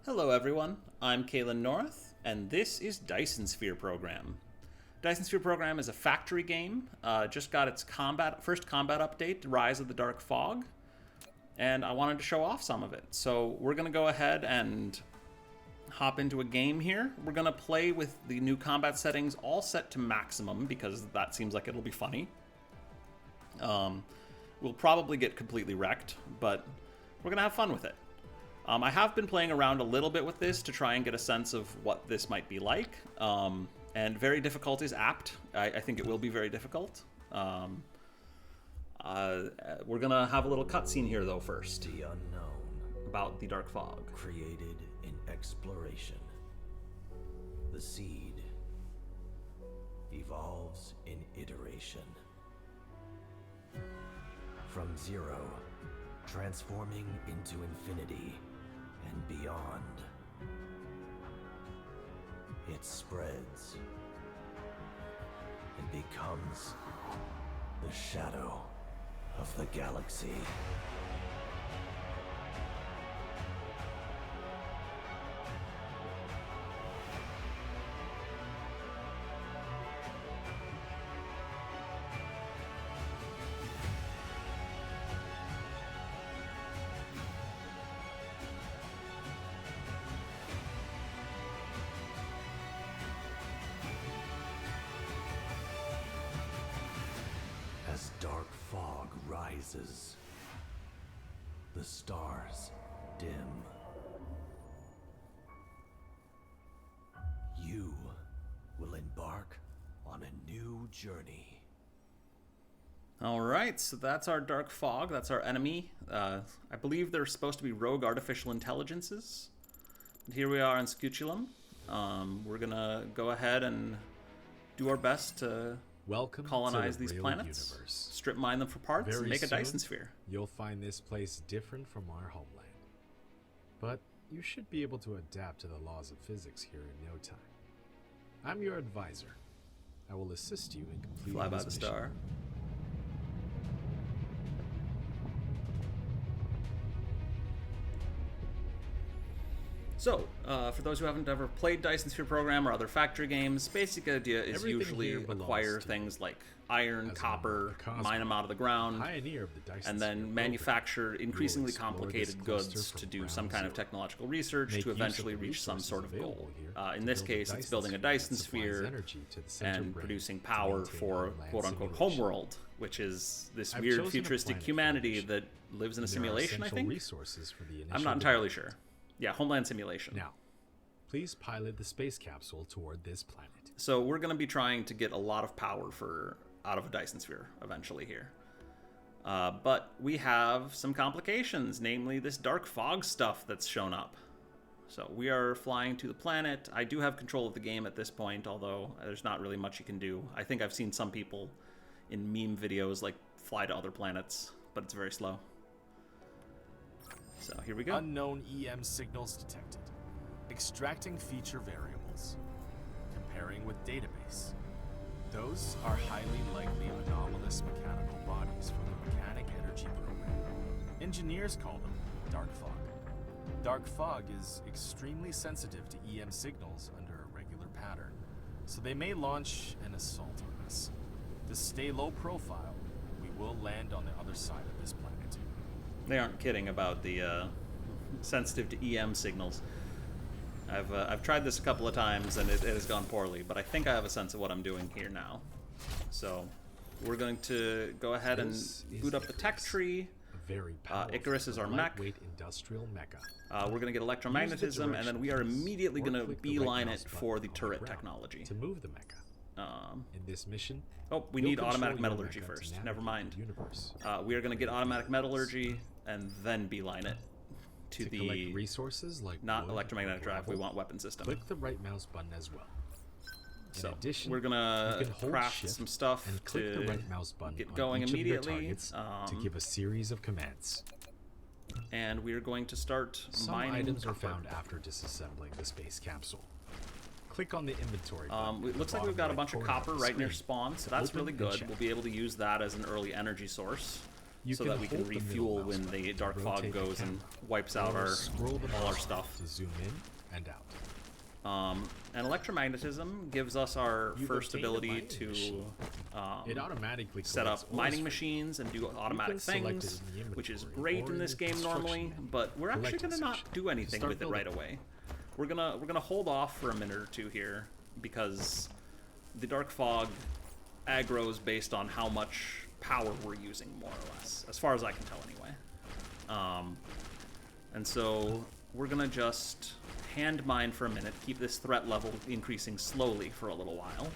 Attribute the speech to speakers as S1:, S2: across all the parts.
S1: Hello everyone, I'm Kalen North, and this is Dyson Sphere Program. Dyson Sphere Program is a factory game, just got its first combat update, Rise of the Dark Fog, and I wanted to show off some of it. So we're going to go ahead and hop into a game here. We're going to play with the new combat settings all set to maximum, because that seems like it'll be funny. We'll probably get completely wrecked, but we're going to have fun with it. I have been playing around a little bit with this to try and get a sense of what this might be like, and very difficult is apt. I think it will be very difficult. We're gonna have a little cutscene here though first.
S2: The unknown.
S1: About the Dark Fog.
S2: Created in exploration. The seed evolves in iteration. From zero, transforming into infinity and beyond. It spreads and becomes the shadow of the galaxy. As dark fog rises, the stars dim. You will embark on a new journey.
S1: Alright, so that's our Dark Fog, that's our enemy. I believe they're supposed to be rogue artificial intelligences. But here we are in Scuculum. We're gonna go ahead and do our best to colonize these planets,
S3: universe.
S1: strip mine them for parts,
S3: Very
S1: and make a
S3: soon,
S1: Dyson Sphere.
S3: You'll find this place different from our homeland. But you should be able to adapt to the laws of physics here in no time. I'm your advisor. I will assist you in completing
S1: Fly by
S3: this
S1: the
S3: mission.
S1: star. So, for those who haven't ever played Dyson Sphere Program or other factory games, basic idea is
S3: Everything
S1: usually
S3: here belongs
S1: acquire
S3: to
S1: things like iron,
S3: As a
S1: copper,
S3: cosmonaut,
S1: mine them out of the ground,
S3: Pioneer of the Dyson
S1: and
S3: Sphere
S1: then
S3: Program.
S1: manufacture increasingly
S3: explore this
S1: complicated
S3: cluster
S1: goods
S3: from
S1: to do
S3: ground
S1: some kind of
S3: zero.
S1: technological research
S3: Make
S1: to
S3: use of
S1: eventually
S3: the
S1: reach some
S3: resources
S1: sort of
S3: available
S1: goal.
S3: here
S1: In
S3: to
S1: this
S3: build a
S1: case, it's
S3: Dyson
S1: building a
S3: sphere
S1: Dyson
S3: that supplies
S1: Sphere
S3: energy to the center
S1: and
S3: brain
S1: producing
S3: to
S1: power
S3: maintain
S1: for
S3: homeland
S1: quote-unquote
S3: simulation.
S1: homeworld, which is this
S3: I've
S1: weird
S3: chosen a
S1: futuristic
S3: planet
S1: humanity
S3: formation.
S1: that lives in a
S3: There are
S1: simulation, I
S3: essential
S1: think?
S3: resources for the
S1: I'm
S3: initial
S1: not entirely
S3: development.
S1: sure. Yeah, Homeland Simulation.
S3: Now, please pilot the space capsule toward this planet.
S1: So we're going to be trying to get a lot of power out of a Dyson Sphere eventually here. But we have some complications, namely this dark fog stuff that's shown up. So we are flying to the planet. I do have control of the game at this point, although there's not really much you can do. I think I've seen some people in meme videos like fly to other planets, but it's very slow. So here we go.
S4: Unknown EM signals detected. Extracting feature variables. Comparing with database. Those are highly likely anomalous mechanical bodies from the Mechanic Energy Program. Engineers call them dark fog. Dark fog is extremely sensitive to EM signals under a regular pattern, so they may launch an assault on us. To stay low profile, we will land on the other side of this planet.
S1: They aren't kidding about the sensitive to EM signals. I've tried this a couple of times and it has gone poorly, but I think I have a sense of what I'm doing here now. So we're going to go ahead and
S3: This is
S1: boot up the tech
S3: Icarus.
S1: tree.
S3: Very powerful,
S1: Icarus is our mech.
S3: lightweight industrial mecha.
S1: We're going to get electromagnetism, and then we are
S3: direction keys,
S1: immediately
S3: or
S1: going to
S3: click the right
S1: beeline
S3: mouse
S1: it
S3: button
S1: for the
S3: on
S1: turret
S3: ground
S1: technology.
S3: to move the mecha. In this mission,
S1: Oh, we
S3: you'll
S1: need automatic
S3: control your
S1: metallurgy
S3: mecha to
S1: first.
S3: navigate
S1: Never mind.
S3: the universe.
S1: We are going to get automatic metallurgy and then beeline it to
S3: To collect
S1: the
S3: resources like
S1: not
S3: wood
S1: electromagnetic
S3: or
S1: drive. We
S3: gravel,
S1: want weapon system.
S3: click the right mouse button as well.
S1: So
S3: In addition,
S1: we're gonna
S3: you can hold
S1: craft
S3: shift
S1: some stuff
S3: and click
S1: to
S3: the right mouse button
S1: get
S3: on
S1: going
S3: each of your
S1: immediately,
S3: targets to give a series of commands.
S1: and we are going to start
S3: Some
S1: mining
S3: items are
S1: copper.
S3: found after disassembling the space capsule. Click on the inventory button.
S1: It looks like we've got a bunch of copper right near spawn, so that's
S3: Open
S1: really
S3: and
S1: good.
S3: check.
S1: We'll be able to use that as an early energy source. so that we can refuel when the dark fog goes and wipes out all our stuff.
S3: To zoom in and out.
S1: And electromagnetism gives us our first ability to
S3: It automatically
S1: set
S3: collects
S1: up mining
S3: ores
S1: machines and do automatic
S3: select it
S1: things,
S3: in the
S1: which is
S3: inventory
S1: great
S3: or
S1: in this
S3: the
S1: game
S3: construction
S1: normally,
S3: area.
S1: but we're actually
S3: Collecting
S1: gonna not
S3: section.
S1: do anything
S3: Start
S1: with it right
S3: building.
S1: away. We're gonna hold off for a minute or two here because the dark fog aggroes based on how much power we're using, more or less, as far as I can tell anyway. And so we're gonna just hand mine for a minute, keep this threat level increasing slowly for a little while,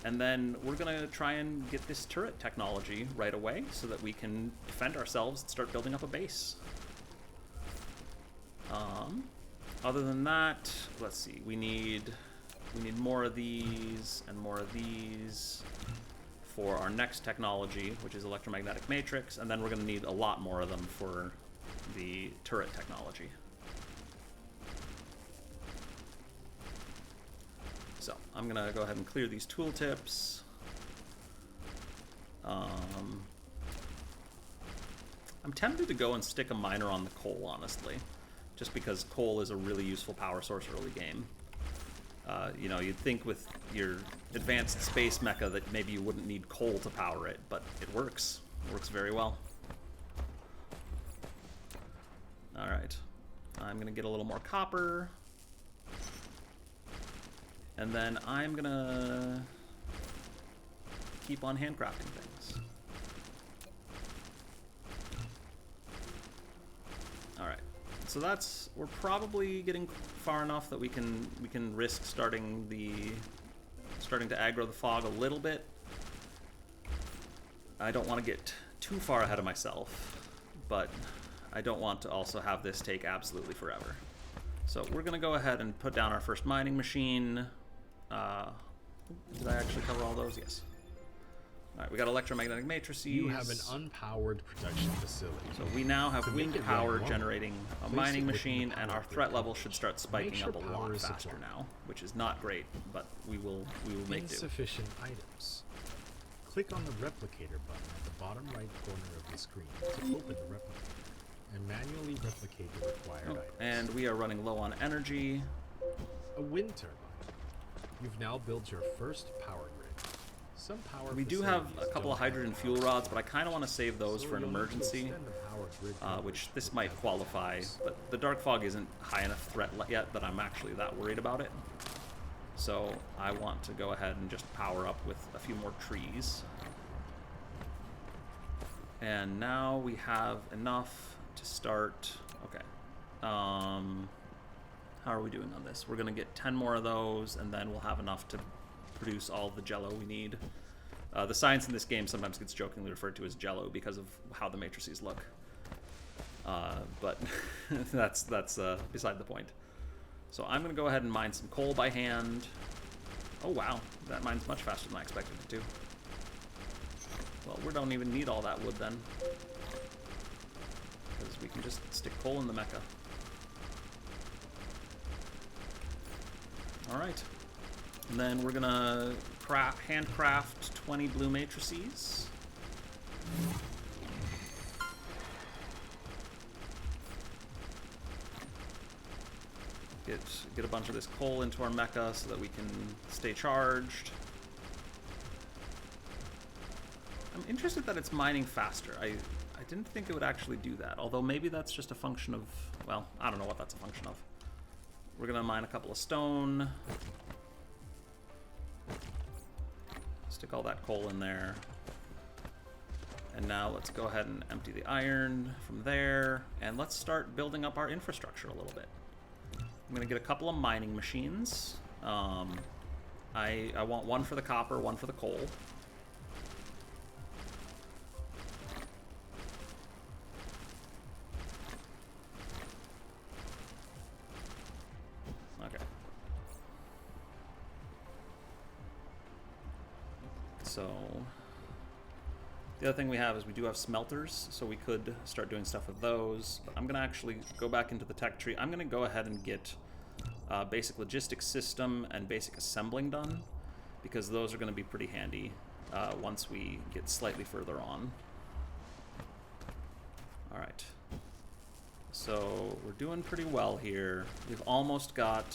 S1: and then we're gonna try and get this turret technology right away so that we can defend ourselves and start building up a base. Other than that, let's see, we need more of these and more of these for our next technology, which is electromagnetic matrix, and then we're going to need a lot more of them for the turret technology. So I'm going to go ahead and clear these tooltips. I'm tempted to go and stick a miner on the coal, honestly, just because coal is a really useful power source early game. You know, you'd think with your advanced space mecha that maybe you wouldn't need coal to power it, but it works. It works very well. Alright. I'm going to get a little more copper. And then I'm going to keep on handcrafting things. Alright. So we're probably getting far enough that we can risk starting to aggro the fog a little bit. I don't want to get too far ahead of myself, but I don't want to also have this take absolutely forever. So we're gonna go ahead and put down our first mining machine. Did I actually cover all those? Yes. Alright, we got electromagnetic matrices.
S3: You have an unpowered production facility.
S1: So we now have
S3: To
S1: wind
S3: make it
S1: power
S3: run
S1: generating a
S3: place
S1: mining
S3: it within
S1: machine,
S3: the
S1: and
S3: power
S1: our
S3: grid
S1: threat level
S3: company.
S1: should start spiking
S3: sure
S1: up a
S3: power
S1: lot
S3: is
S1: faster
S3: supplied.
S1: now, which is not great, but we will make do.
S3: Insufficient items. Click on the replicator button at the bottom right corner of the screen to open the replicator and manually replicate the required items.
S1: And we are running low on energy.
S3: A wind turbine. You've now built your first power grid. Some power
S1: We do have a
S3: facilities
S1: couple of
S3: don't have
S1: hydrogen
S3: power
S1: fuel rods, but I
S3: supplies,
S1: kind of want to save those
S3: so
S1: for an
S3: you'll need to
S1: emergency,
S3: extend the power grid
S1: which
S3: coverage
S1: this
S3: with
S1: might
S3: that
S1: qualify,
S3: supplies.
S1: but the dark fog isn't high enough threat yet that I'm actually that worried about it. So I want to go ahead and just power up with a few more trees. And now we have enough to start. Okay. How are we doing on this? We're going to get 10 more of those, and then we'll have enough to produce all the jello we need. The science in this game sometimes gets jokingly referred to as jello because of how the matrices look. But that's beside the point. So I'm going to go ahead and mine some coal by hand. Oh wow, that mine's much faster than I expected it to. Well, we don't even need all that wood then, because we can just stick coal in the mecha. Alright. And then we're gonna handcraft 20 blue matrices. Get a bunch of this coal into our mecha so that we can stay charged. I'm interested that it's mining faster. I didn't think it would actually do that, although maybe that's just a function of, well, I don't know what that's a function of. We're gonna mine a couple of stone. Stick all that coal in there. And now let's go ahead and empty the iron from there, and let's start building up our infrastructure a little bit. I'm gonna get a couple of mining machines. I want one for the copper, one for the coal. Okay. So the other thing we have is we do have smelters, so we could start doing stuff with those. But I'm going to actually go back into the tech tree. I'm going to go ahead and get basic logistics system and basic assembling done, because those are going to be pretty handy once we get slightly further on. Alright. So we're doing pretty well here. We've almost got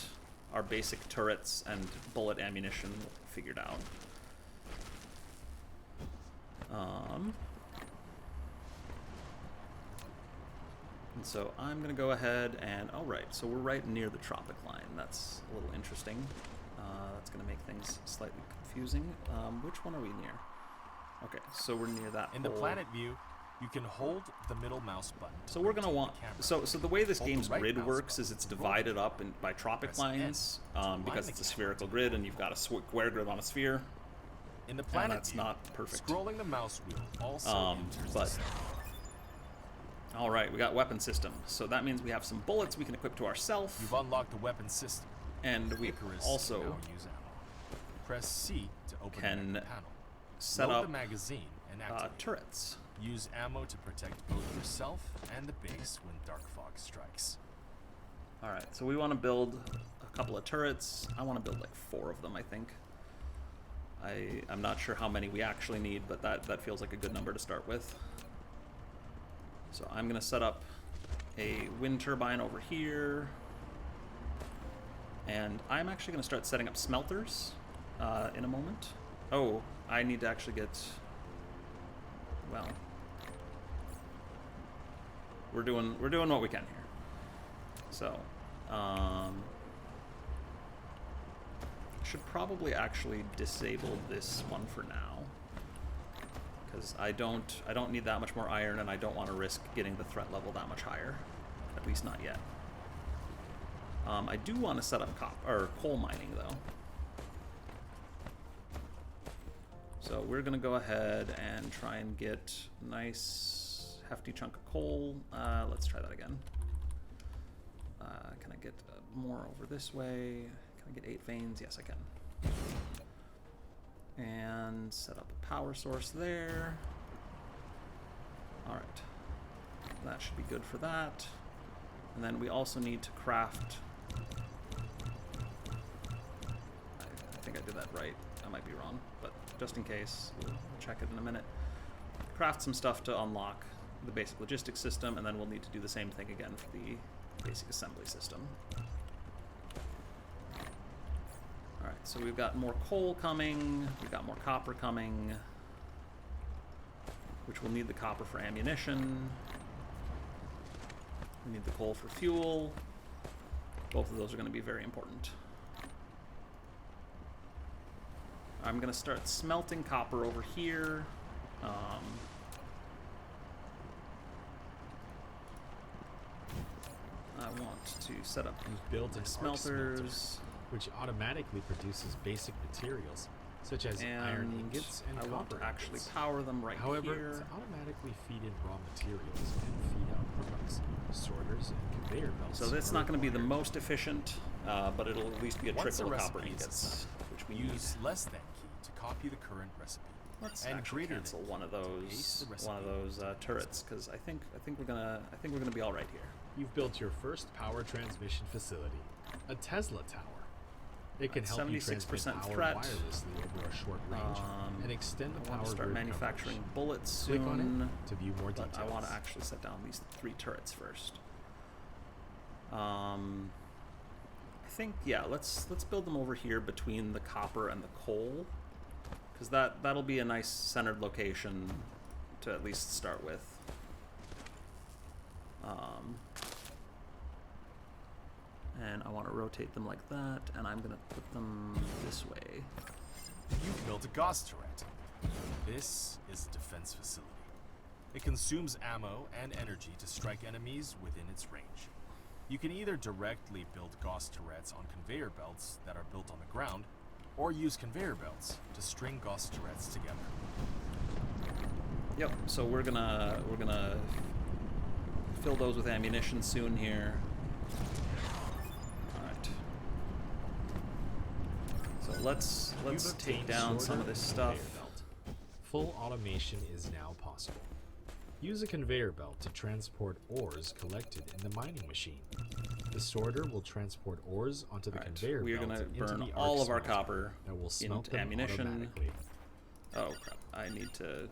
S1: our basic turrets and bullet ammunition figured out. And so I'm going to go ahead and... Oh, right. So we're right near the tropic line. That's a little interesting. That's going to make things slightly confusing. Which one are we near? Okay, so we're near that
S4: In
S1: hole.
S4: the planet view, you can hold the middle mouse button.
S1: So we're going to want... So the way this game's
S4: right
S1: grid
S4: mouse
S1: works
S4: button.
S1: is it's divided up by tropic
S4: Press
S1: lines because it's a spherical grid and you've got a square grid on a sphere.
S4: In the planet
S1: that's
S4: view,
S1: not perfect.
S4: Scrolling the mouse wheel also enters the
S1: but-
S4: center.
S1: All right, we got weapon system. So that means we have some bullets we can equip to ourselves.
S4: You've unlocked the weapon system.
S1: And we
S4: Icarus
S1: also
S4: can now use ammo. Press C to open
S1: can
S4: the weapon panel.
S1: set
S4: Load
S1: up
S4: the magazine and activate.
S1: turrets.
S4: Use ammo to protect both yourself and the base when dark fog strikes.
S1: All right, so we want to build a couple of turrets. I want to build like 4 of them, I think. I'm not sure how many we actually need, but that feels like a good number to start with. So I'm going to set up a wind turbine over here. And I'm actually going to start setting up smelters in a moment. Oh, I need to actually get... Well... We're doing what we can here. So, should probably actually disable this one for now, because I don't need that much more iron, and I don't want to risk getting the threat level that much higher, at least not yet. I do want to set up coal mining though. So we're gonna go ahead and try and get a nice hefty chunk of coal. Let's try that again. Can I get more over this way? Can I get 8 veins? Yes, I can. And set up a power source there. All right, that should be good for that. And then we also need to craft. I think I did that right. I might be wrong, but just in case, we'll check it in a minute. Craft some stuff to unlock the basic logistics system, and then we'll need to do the same thing again for the basic assembly system. Alright, so we've got more coal coming, we've got more copper coming, which will need the copper for ammunition. We need the coal for fuel. Both of those are going to be very important. I'm going to start smelting copper over here. I want to set up
S3: You've built an
S1: smelters,
S3: which automatically produces basic materials such as iron
S1: and
S3: ingots and
S1: I
S3: copper
S1: want to actually
S3: ingots.
S1: power them right
S3: However,
S1: here.
S3: to automatically feed in raw materials and feed out products, sorters and conveyor belts.
S1: So that's
S3: are
S1: not going to be the
S3: required.
S1: most efficient, but it'll at least be a
S4: Once
S1: trickle
S4: a
S1: of copper
S4: recipe is
S1: ingots,
S4: assigned,
S1: which we need.
S4: use less than key to copy the current recipe.
S1: Let's
S4: and
S1: actually
S4: greater
S1: cancel
S4: than
S1: one of
S4: key to paste
S1: those
S4: the recipe.
S1: turrets, because I think we're gonna be all right here.
S3: You've built your first power transmission facility, a Tesla tower. It can help you transmit
S1: 76%
S3: power
S1: threat.
S3: wirelessly over a short range and extend the
S1: I
S3: power
S1: want to start
S3: grid
S1: manufacturing
S3: coverage.
S1: bullets
S3: Click
S1: soon.
S3: on it to view more
S1: But
S3: details.
S1: I want to actually set down these 3 turrets first. I think let's build them over here between the copper and the coal, because that'll be a nice centered location to at least start with. And I want to rotate them like that, and I'm gonna put them this way.
S4: You've built a Gauss turret. This is a defense facility. It consumes ammo and energy to strike enemies within its range. You can either directly build Gauss turrets on conveyor belts that are built on the ground, or use conveyor belts to string Gauss turrets together.
S1: Yep. So we're gonna fill those with ammunition soon here. All right. So let's
S3: You've
S1: take
S3: obtained
S1: down some
S3: sorter
S1: of this
S3: and
S1: stuff.
S3: conveyor belt. Full automation is now possible. Use a conveyor belt to transport ores collected in the mining machine. The sorter will transport ores onto the conveyor
S1: We are
S3: belt
S1: gonna
S3: into
S1: burn
S3: the
S1: all
S3: arc
S1: of our
S3: smelter
S1: copper
S3: that will smelt
S1: into
S3: them
S1: ammunition.
S3: automatically.
S1: Oh crap! I need to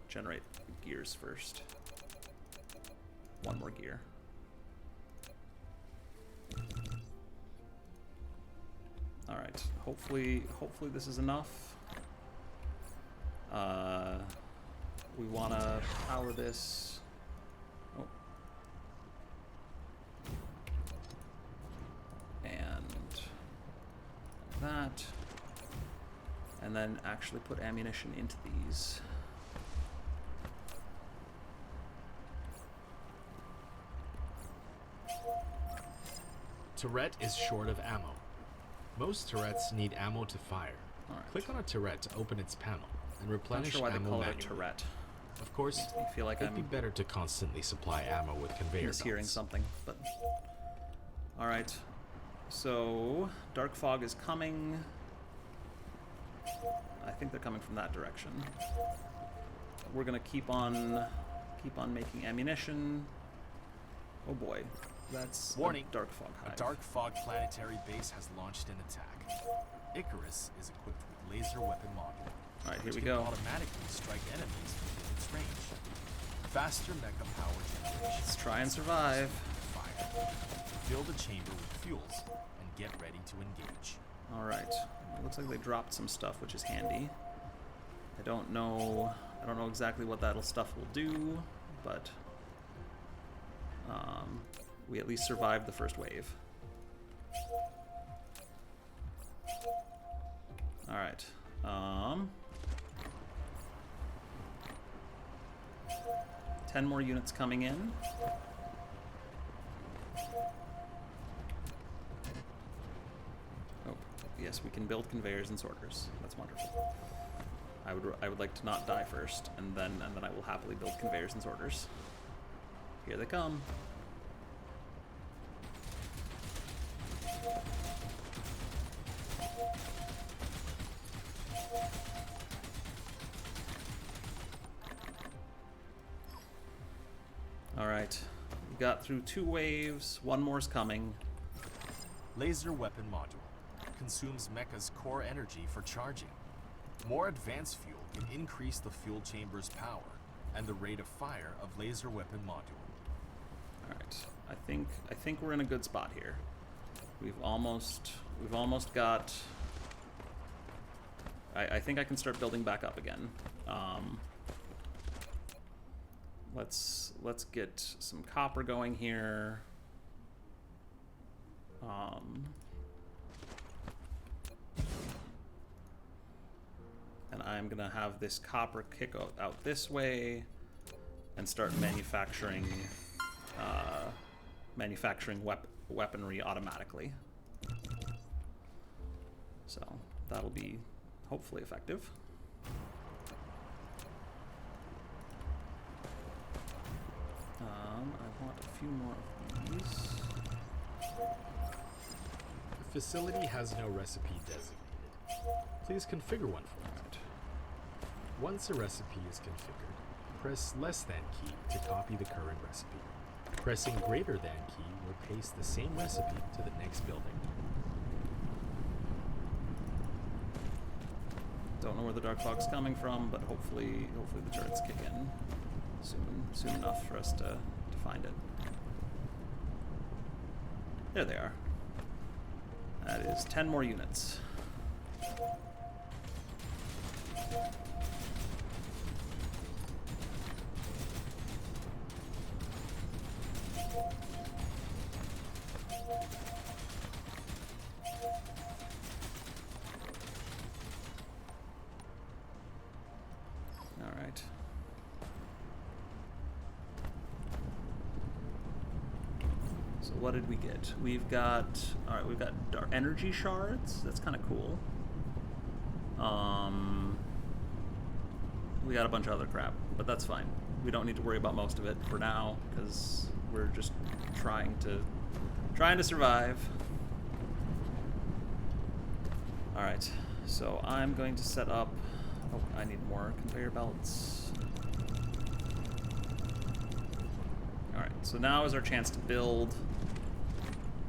S1: generate gears first. one more gear. All right. Hopefully this is enough. We want to power this. Oh. And that. And then actually put ammunition into these.
S3: Turret is short of ammo. Most turrets need ammo to fire.
S1: Right.
S3: Click on a turret to open its panel and
S1: Not
S3: replenish
S1: sure why they
S3: ammo
S1: call it a
S3: manually.
S1: turret.
S3: Of course,
S1: Makes me feel like
S3: it'd be
S1: I'm
S3: better to constantly supply ammo with conveyor
S1: mishearing
S3: belts.
S1: something, but all right. So dark fog is coming. I think they're coming from that direction. We're gonna keep on making ammunition. Oh boy, that's
S4: Warning.
S1: a dark fog hive.
S4: A dark fog planetary base has launched an attack. Icarus is equipped with laser weapon module.
S1: All right, here
S4: which
S1: we
S4: can
S1: go.
S4: automatically strike enemies within its range. Faster mecha power generation.
S1: Let's try and survive.
S4: Fire. Fill the chamber with fuels and get ready to engage.
S1: All right. It looks like they dropped some stuff, which is handy. I don't know exactly what that stuff will do, but we at least survived the first wave. All right. 10 more units coming in. Oh, yes, we can build conveyors and sorters. That's wonderful. I would like to not die first, and then I will happily build conveyors and sorters. Here they come. All right, we got through 2 waves. One more's coming.
S4: Laser weapon module consumes mecha's core energy for charging. More advanced fuel can increase the fuel chamber's power and the rate of fire of laser weapon module.
S1: All right, I think we're in a good spot here. We've almost got. I think I can start building back up again. Let's get some copper going here. And I'm gonna have this copper kick out this way and start manufacturing weaponry automatically. So that'll be hopefully effective. I want a few more of these.
S3: The facility has no recipe designated. Please configure one for it. Once a recipe is configured, press less than key to copy the current recipe. Pressing greater than key will paste the same recipe to the next building.
S1: Don't know where the dark fog's coming from, but hopefully the turrets kick in soon enough for us to find it. There they are. That is 10 more units. What did we get? We've got our energy shards. That's kind of cool. We got a bunch of other crap, but that's fine. We don't need to worry about most of it for now because we're just trying to survive. All right, so I'm going to set up. Oh, I need more conveyor belts. All right, so now is our chance to build.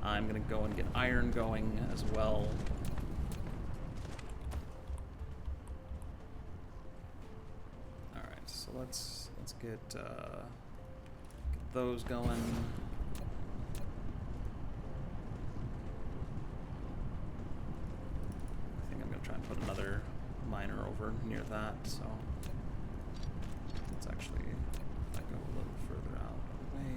S1: I'm gonna go and get iron going as well. All right, so let's get those going. I think I'm going to try and put another miner over near that, so let's actually, if I go a little further out of the way.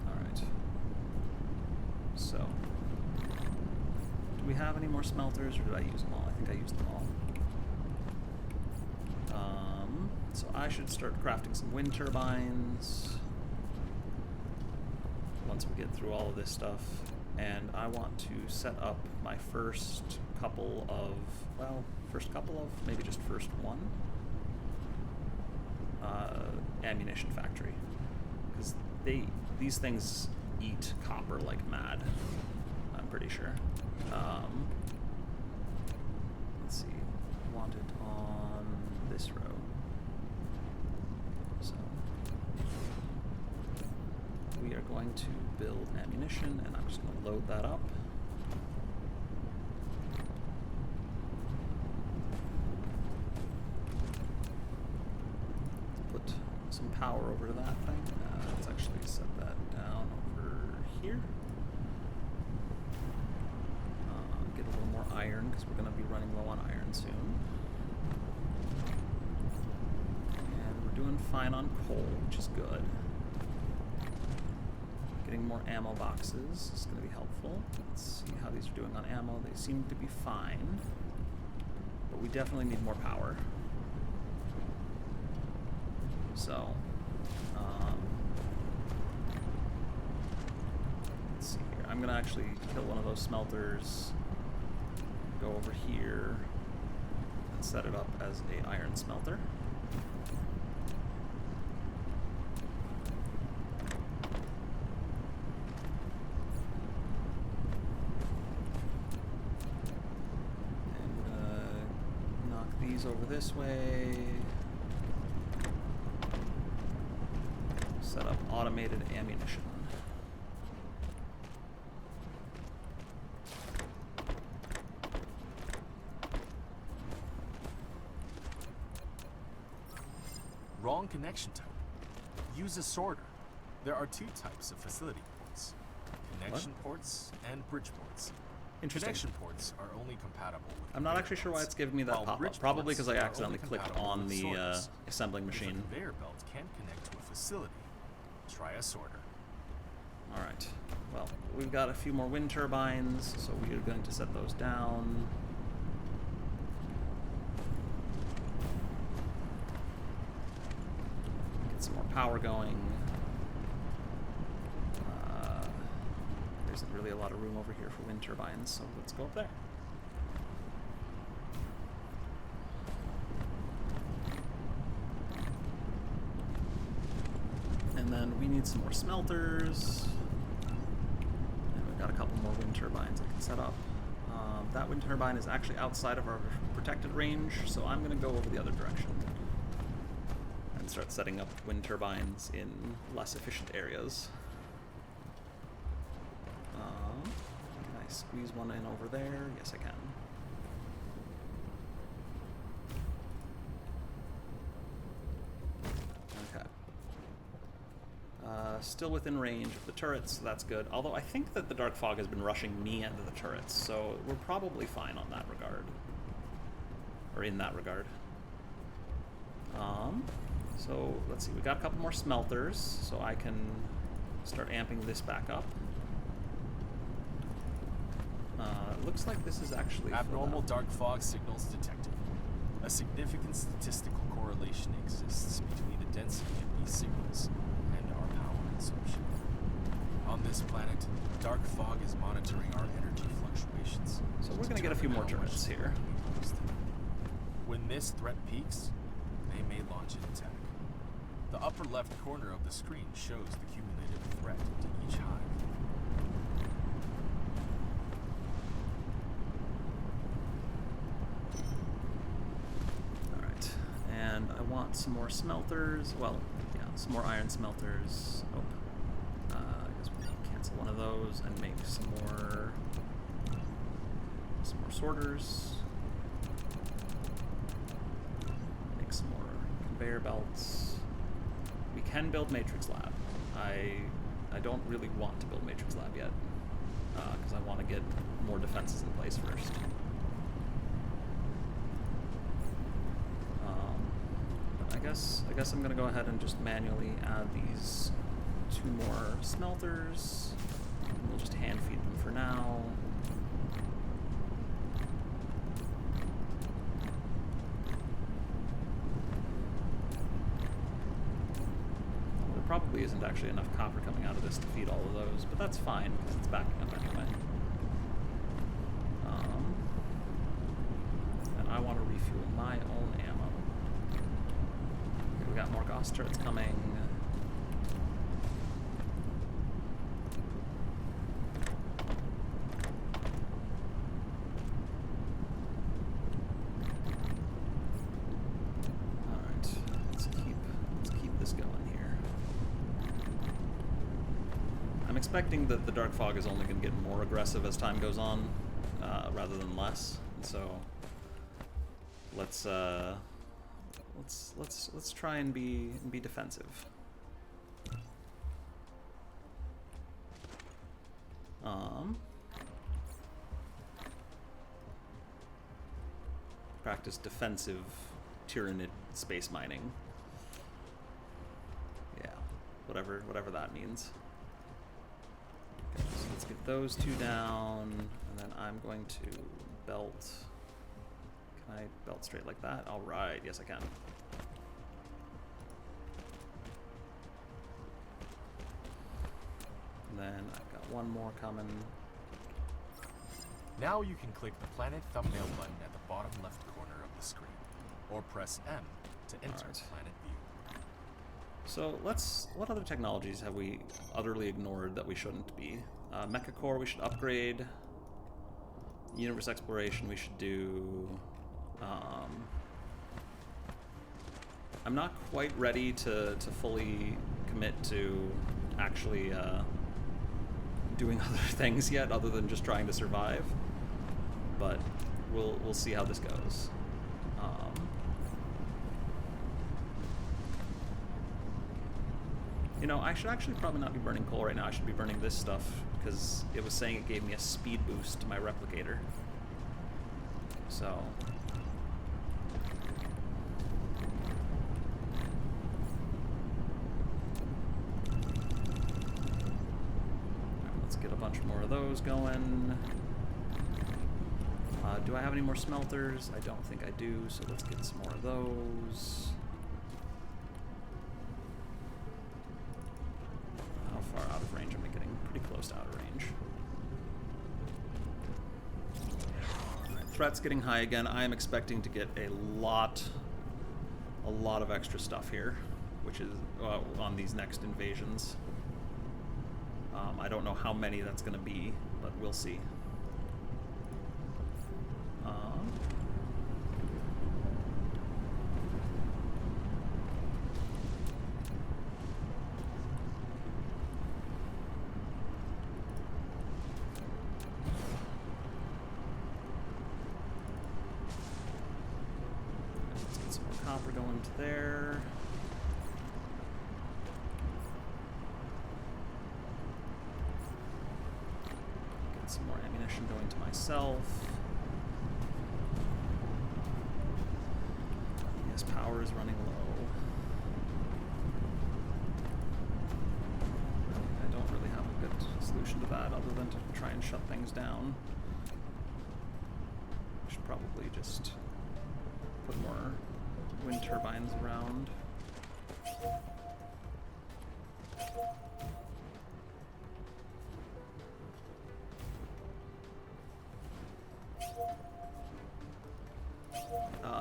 S1: Alright. So, do we have any more smelters, or did I use them all? I think I used them all. So I should start crafting some wind turbines once we get through all of this stuff. And I want to set up my first couple of, maybe just first one, ammunition factory. Because these things eat copper like mad, I'm pretty sure. Let's see, I want it on this row. So we are going to build ammunition, and I'm just going to load that up. Put some power over to that thing. Let's actually set that down over here. Get a little more iron, because we're going to be running low on iron soon. And we're doing fine on coal, which is good. Getting more ammo boxes is going to be helpful. Let's see how these are doing on ammo. They seem to be fine, but we definitely need more power. So, let's see here. I'm going to actually kill one of those smelters, go over here, and set it up as an iron smelter. Over this way. Set up automated ammunition.
S4: Wrong connection type. Use a sorter. There are two types of facility ports: connection ports and bridge ports.
S1: Interesting.
S4: Connection ports are only compatible with
S1: I'm not actually sure why it's giving me that pop-up. Probably because I accidentally clicked on the assembling machine.
S4: If a conveyor belt can't connect to a facility, try a sorter.
S1: Alright. Well, we've got a few more wind turbines, so we are going to set those down. Get some more power going. There isn't really a lot of room over here for wind turbines, so let's go up there. And then we need some more smelters. And we've got a couple more wind turbines I can set up. That wind turbine is actually outside of our protected range, so I'm going to go over the other direction and start setting up wind turbines in less efficient areas. Can I squeeze one in over there? Yes, I can. Still within range of the turrets, so that's good. Although I think that the dark fog has been rushing me into the turrets, so we're probably fine on that regard. Or in that regard. So let's see, we got a couple more smelters, so I can start amping this back up. Looks like this is actually
S4: abnormal dark fog signals detected. A significant statistical correlation exists between the density of these signals and our power consumption. On this planet, dark fog is monitoring our energy fluctuations.
S1: So we're going to get a few more turrets here.
S4: When this threat peaks, they may launch an attack. The upper left corner of the screen shows the cumulative threat to each hive.
S1: Alright, and I want some more smelters. Well, yeah, some more iron smelters. Oh, I guess we can cancel one of those and make some more some more sorters. Make some more conveyor belts. We can build Matrix Lab. I don't really want to build Matrix Lab yet, because I want to get more defenses in place first. But I guess I'm gonna go ahead and just manually add these 2 more smelters. We'll just hand feed them for now. Probably isn't actually enough copper coming out of this to feed all of those, but that's fine because it's backing up anyway. And I want to refuel my own ammo. Okay, we got more Gauss turrets coming. Alright, let's keep this going here. I'm expecting that the dark fog is only going to get more aggressive as time goes on, rather than less. So let's try and be defensive. Practice defensive Tyranid space mining. Yeah, whatever that means. Okay, so let's get those 2 down, and then I'm going to belt. Can I belt straight like that? All right, yes I can. And then I've got 1 more coming.
S4: Now you can click the planet thumbnail button at the bottom left corner of the screen, or press M to enter planet view.
S1: So what other technologies have we utterly ignored that we shouldn't be? Mecha Core we should upgrade. Universe Exploration we should do. I'm not quite ready to fully commit to actually doing other things yet, other than just trying to survive. But we'll see how this goes. You know, I should actually probably not be burning coal right now. I should be burning this stuff because it was saying it gave me a speed boost to my replicator. So let's get a bunch more of those going. Do I have any more smelters? I don't think I do, so let's get some more of those. How far out of range am I getting? Pretty close to out of range. Alright, threat's getting high again. I am expecting to get a lot of extra stuff here, which is on these next invasions. I don't know how many that's going to be, but we'll see. Let's get some more copper going to there. Get some more ammunition going to myself. Yes, power is running low. I don't really have a good solution to that other than to try and shut things down. I should probably just put more wind turbines around.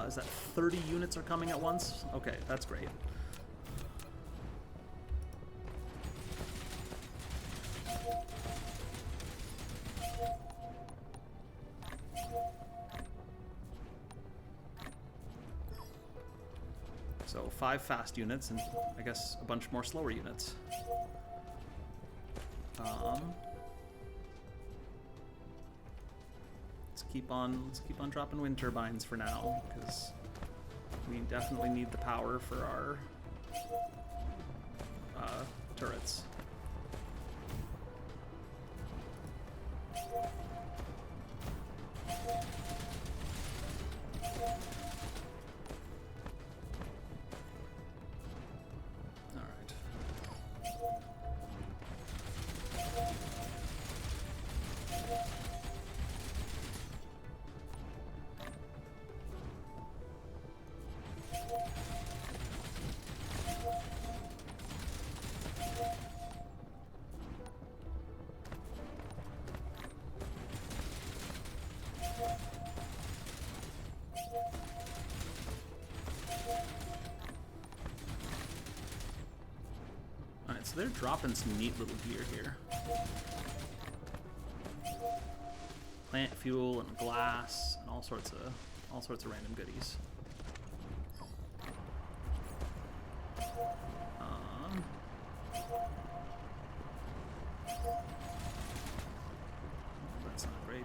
S1: Is that 30 units are coming at once? Okay, that's great. So 5 fast units and I guess a bunch more slower units. Let's keep on dropping wind turbines for now, because we definitely need the power for our turrets. So they're dropping some neat little gear here. Plant fuel and glass and all sorts of random goodies. That's not great.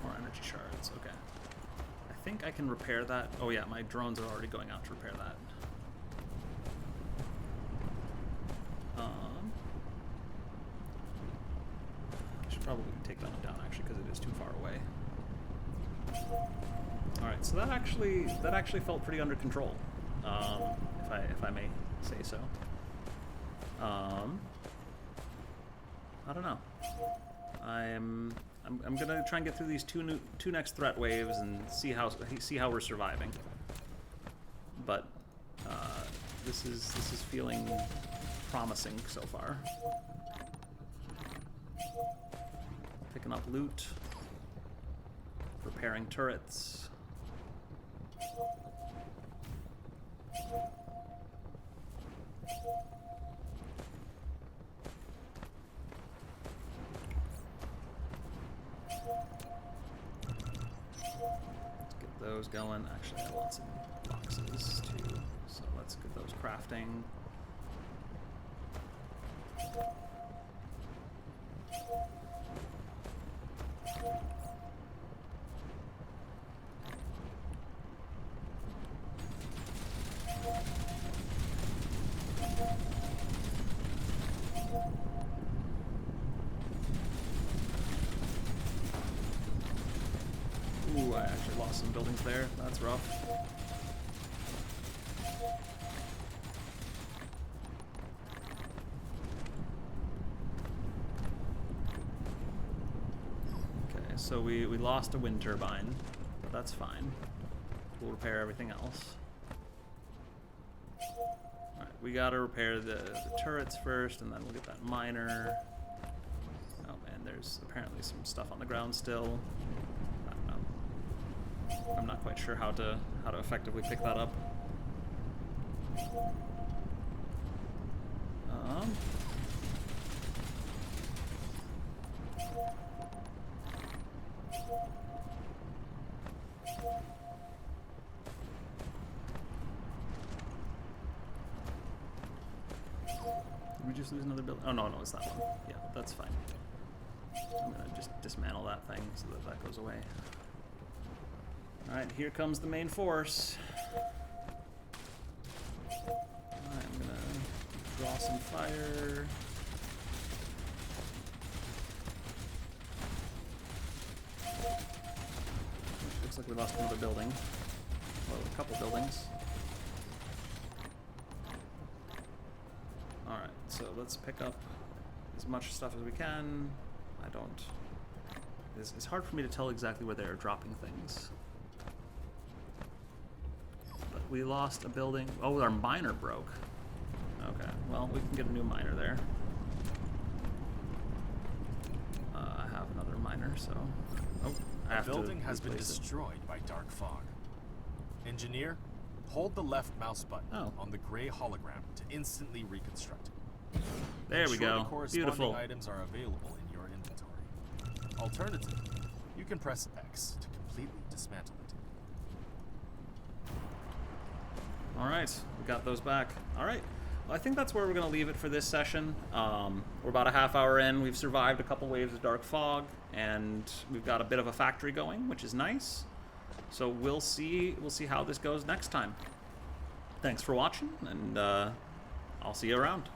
S1: More energy shards. Okay. I think I can repair that. Oh yeah, my drones are already going out to repair that. Probably take that one down actually because it is too far away. All right, so that actually felt pretty under control, if I may say so. I don't know. I'm gonna try and get through these two next threat waves and see how we're surviving. But this is feeling promising so far. Picking up loot, repairing turrets. Let's get those going. Actually, I want some boxes too, so let's get those crafting. Ooh, I actually lost some buildings there. That's rough. Okay, so we lost a wind turbine, but that's fine. We'll repair everything else. Alright, we gotta repair the turrets first, and then we'll get that miner. Oh man, there's apparently some stuff on the ground still. I'm not quite sure how to effectively pick that up. Did we just lose another building? Oh no, it's that one. Yeah, that's fine. I'm gonna just dismantle that thing so that goes away. Alright, here comes the main force. I'm gonna draw some fire. Looks like we lost another building. Well, a couple buildings. Alright, so let's pick up as much stuff as we can. It's hard for me to tell exactly where they're dropping things. We lost a building. Oh, our miner broke. Okay, well, we can get a new miner there. I have another miner, so... Oh, I have to...
S4: The building has been destroyed by dark fog. Engineer, hold the left mouse button on the gray hologram to instantly reconstruct it.
S1: There we go.
S4: The corresponding
S1: Beautiful.
S4: items are available in your inventory. Alternatively, you can press X to completely dismantle it.
S1: Alright, we got those back. Alright, I think that's where we're going to leave it for this session. We're about a half hour in. We've survived a couple waves of dark fog, and we've got a bit of a factory going, which is nice. So we'll see how this goes next time. Thanks for watching, and I'll see you around.